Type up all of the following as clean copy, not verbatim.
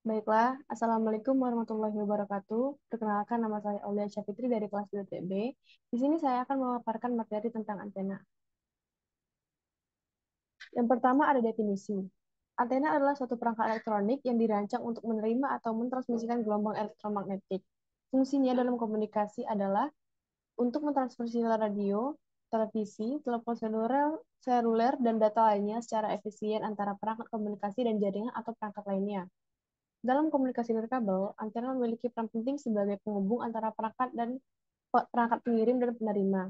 Baiklah, Assalamualaikum warahmatullahi wabarakatuh. Perkenalkan, nama saya Aulia Syafitri dari kelas 2 TB. Di sini saya akan memaparkan materi tentang antena. Yang pertama ada definisi. Antena adalah suatu perangkat elektronik yang dirancang untuk menerima atau mentransmisikan gelombang elektromagnetik. Fungsinya dalam komunikasi adalah untuk mentransfer sinyal radio, televisi, telepon seluler, dan data lainnya secara efisien antara perangkat komunikasi dan jaringan atau perangkat lainnya. Dalam komunikasi nirkabel, antena memiliki peran penting sebagai penghubung antara perangkat dan perangkat pengirim dan penerima.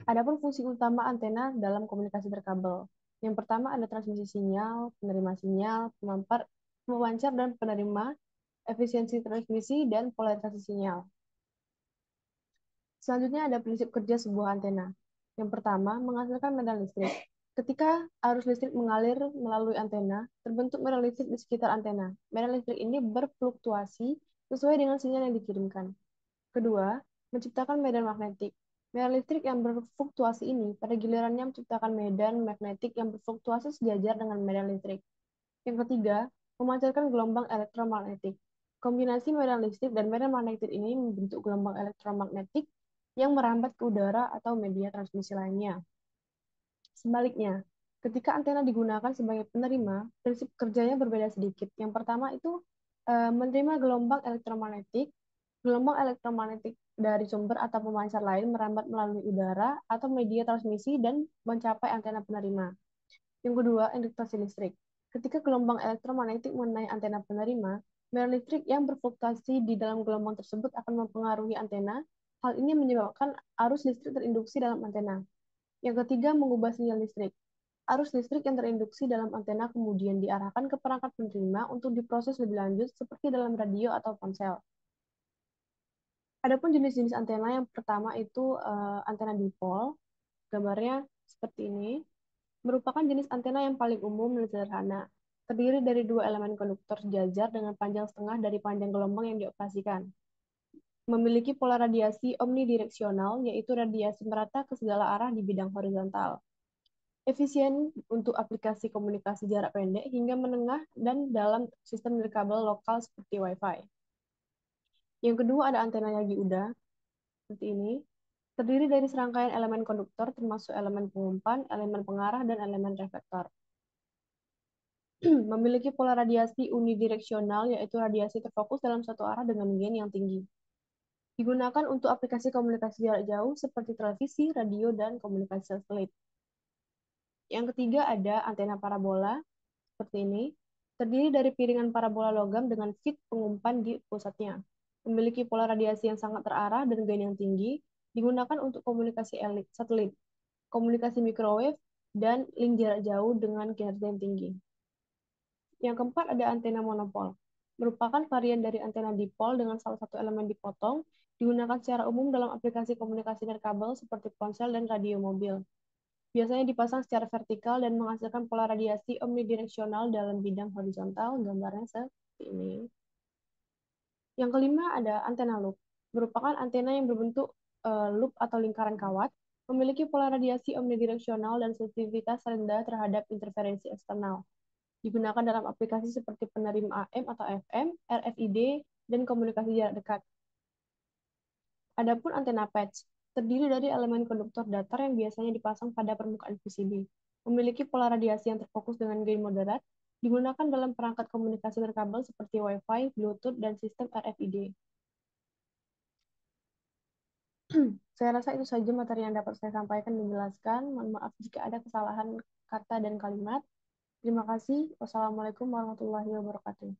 Adapun fungsi utama antena dalam komunikasi nirkabel. Yang pertama ada transmisi sinyal, penerima sinyal, pemancar dan penerima, efisiensi transmisi, dan polarisasi sinyal. Selanjutnya ada prinsip kerja sebuah antena. Yang pertama, menghasilkan medan listrik. Ketika arus listrik mengalir melalui antena, terbentuk medan listrik di sekitar antena. Medan listrik ini berfluktuasi sesuai dengan sinyal yang dikirimkan. Kedua, menciptakan medan magnetik. Medan listrik yang berfluktuasi ini pada gilirannya menciptakan medan magnetik yang berfluktuasi sejajar dengan medan listrik. Yang ketiga, memancarkan gelombang elektromagnetik. Kombinasi medan listrik dan medan magnetik ini membentuk gelombang elektromagnetik yang merambat ke udara atau media transmisi lainnya. Sebaliknya, ketika antena digunakan sebagai penerima, prinsip kerjanya berbeda sedikit. Yang pertama itu menerima gelombang elektromagnetik. Gelombang elektromagnetik dari sumber atau pemancar lain merambat melalui udara atau media transmisi dan mencapai antena penerima. Yang kedua, induksi listrik. Ketika gelombang elektromagnetik mengenai antena penerima, medan listrik yang berfluktuasi di dalam gelombang tersebut akan mempengaruhi antena. Hal ini menyebabkan arus listrik terinduksi dalam antena. Yang ketiga, mengubah sinyal listrik. Arus listrik yang terinduksi dalam antena kemudian diarahkan ke perangkat penerima untuk diproses lebih lanjut seperti dalam radio atau ponsel. Adapun jenis-jenis antena yang pertama itu antena dipol, gambarnya seperti ini, merupakan jenis antena yang paling umum dan sederhana. Terdiri dari dua elemen konduktor sejajar dengan panjang setengah dari panjang gelombang yang dioperasikan. Memiliki pola radiasi omnidireksional, yaitu radiasi merata ke segala arah di bidang horizontal. Efisien untuk aplikasi komunikasi jarak pendek hingga menengah dan dalam sistem nirkabel lokal seperti Wi-Fi. Yang kedua ada antena Yagi Uda, seperti ini. Terdiri dari serangkaian elemen konduktor termasuk elemen pengumpan, elemen pengarah, dan elemen reflektor. Memiliki pola radiasi unidireksional, yaitu radiasi terfokus dalam satu arah dengan gain yang tinggi. Digunakan untuk aplikasi komunikasi jarak jauh seperti televisi, radio, dan komunikasi satelit. Yang ketiga ada antena parabola, seperti ini. Terdiri dari piringan parabola logam dengan feed pengumpan di pusatnya. Memiliki pola radiasi yang sangat terarah dan gain yang tinggi. Digunakan untuk komunikasi satelit, komunikasi microwave, dan link jarak jauh dengan kinerja yang tinggi. Yang keempat ada antena monopol. Merupakan varian dari antena dipol dengan salah satu elemen dipotong, digunakan secara umum dalam aplikasi komunikasi nirkabel seperti ponsel dan radio mobil. Biasanya dipasang secara vertikal dan menghasilkan pola radiasi omnidireksional dalam bidang horizontal, gambarnya seperti ini. Yang kelima ada antena loop. Merupakan antena yang berbentuk loop atau lingkaran kawat, memiliki pola radiasi omnidireksional dan sensitivitas rendah terhadap interferensi eksternal. Digunakan dalam aplikasi seperti penerima AM atau FM, RFID, dan komunikasi jarak dekat. Adapun antena patch, terdiri dari elemen konduktor datar yang biasanya dipasang pada permukaan PCB. Memiliki pola radiasi yang terfokus dengan gain moderat, digunakan dalam perangkat komunikasi berkabel seperti Wi-Fi, Bluetooth, dan sistem RFID. Saya rasa itu saja materi yang dapat saya sampaikan dan jelaskan. Mohon maaf jika ada kesalahan kata dan kalimat. Terima kasih. Wassalamualaikum warahmatullahi wabarakatuh.